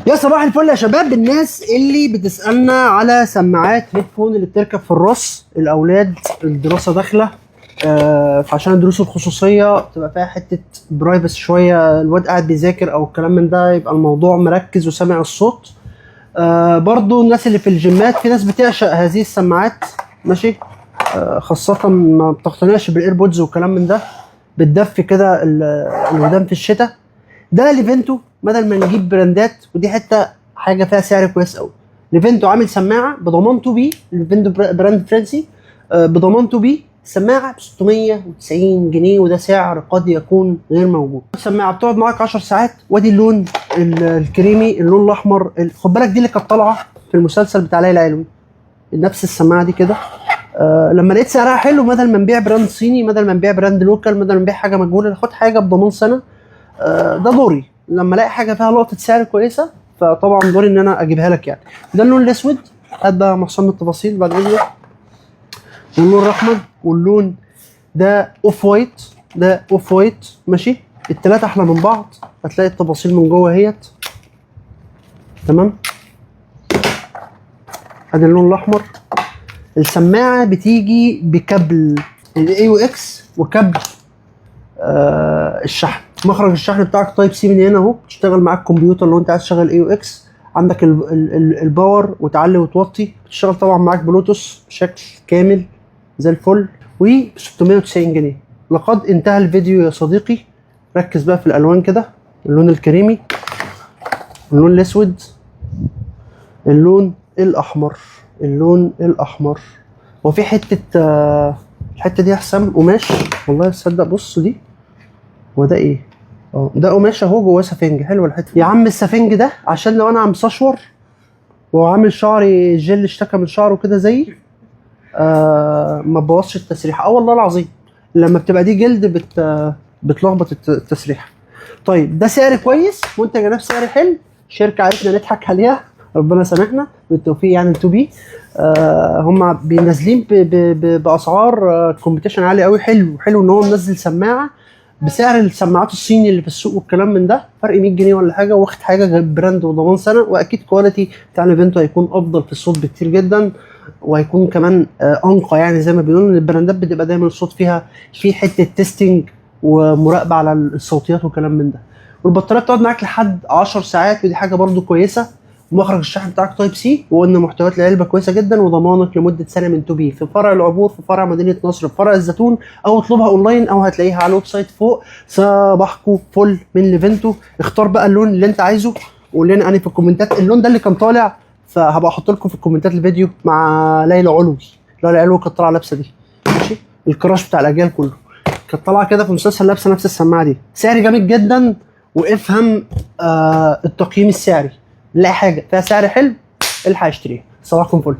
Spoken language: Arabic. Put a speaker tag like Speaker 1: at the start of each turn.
Speaker 1: يا صباح الفل يا شباب. الناس اللي بتسألنا على سماعات هيدفون اللي بتركب في الراس، الأولاد الدراسة داخلة، فعشان الدروس الخصوصية تبقى فيها حتة برايفسي شوية، الواد قاعد بيذاكر أو الكلام من ده، يبقى الموضوع مركز وسامع الصوت. برضو الناس اللي في الجيمات، في ناس بتعشق هذه السماعات، ماشي. خاصة ما بتقتنعش بالايربودز والكلام من ده، بتدفي كده الودان في الشتاء. ده ليفنتو، بدل ما نجيب براندات، ودي حاجه فيها سعر كويس قوي. ليفنتو عامل سماعه بضمانته بي، ليفنتو براند فرنسي، بضمانته بي سماعه ب 690 جنيه، وده سعر قد يكون غير موجود. السماعه بتقعد معاك 10 ساعات، وادي اللون الكريمي، اللون الاحمر. خد بالك دي اللي كانت طالعه في المسلسل بتاع ليلى علوي، نفس السماعه دي كده. لما لقيت سعرها حلو، بدل ما نبيع براند صيني، بدل ما نبيع براند لوكال، بدل ما نبيع حاجه مجهوله، ناخد حاجه بضمان سنه. ده دوري لما الاقي حاجه فيها لقطه سعر كويسه، فطبعا دوري ان انا اجيبها لك يعني. ده اللون الاسود، هات بقى محسن التفاصيل بعد اذنك. واللون الاحمر، واللون ده اوف وايت، ده اوف وايت، ماشي. التلاته احلى من بعض، هتلاقي التفاصيل من جوه اهيت، تمام. ادي اللون الاحمر. السماعه بتيجي بكابل الاي او اكس وكابل الشحن. مخرج الشحن بتاعك تايب سي من هنا اهو، تشتغل معاك كمبيوتر لو انت عايز تشغل اي او اكس. عندك الباور وتعلي وتوطي، بتشتغل طبعا معاك بلوتوث بشكل كامل زي الفل، و 690 جنيه. لقد انتهى الفيديو يا صديقي. ركز بقى في الالوان كده، اللون الكريمي، اللون الاسود، اللون الاحمر، اللون الاحمر. وفي حته الحته دي احسن قماش والله، تصدق بص دي، هو ده ايه؟ ده قماش اهو، جواه سفنج. حلوه الحته يا عم. السفنج ده عشان لو انا عم سشور وعامل شعري جل اشتكى من شعره كده زيي، ما بوظش التسريحه. والله العظيم لما بتبقى دي جلد بتلخبط التسريحه. طيب ده سعر كويس، منتج نفس سعر حلو، شركه عرفنا نضحك عليها، ربنا سامحنا بالتوفيق يعني. انتوا بيه هم بينزلين باسعار كومبيتيشن عالي قوي. حلو ان هو منزل سماعه بسعر السماعات الصيني اللي في السوق والكلام من ده، فرق 100 جنيه ولا حاجه، واخد حاجه براند وضمان سنه، واكيد كواليتي بتاع ليفنتو هيكون افضل في الصوت بكتير جدا، وهيكون كمان انقى. يعني زي ما بيقولوا ان البراندات بتبقى دايما الصوت فيها في حته تيستنج ومراقبه على الصوتيات وكلام من ده. والبطاريه بتقعد معاك لحد 10 ساعات، ودي حاجه برده كويسه. مخرج الشحن بتاعك تايب سي، وقلنا محتويات العلبه كويسه جدا، وضمانك لمده سنه من تو بي في فرع العبور، في فرع مدينه نصر، في فرع الزيتون، او اطلبها اونلاين، او هتلاقيها على الويب سايت فوق. صباحكم فل من ليفنتو. اختار بقى اللون اللي انت عايزه، وقول لنا انا في الكومنتات اللون ده اللي كان طالع، فهبقى احط لكم في الكومنتات الفيديو مع ليلى علوي. ليلى علوي كانت طالعه لابسه دي، ماشي، الكراش بتاع الاجيال كله، كانت طالعه كده في مسلسل لابسه نفس السماعه دي. سعر جامد جدا، وافهم التقييم السعري. نلاقي حاجه فيها سعر حلو، الحق اشتريها. صباحكم فل.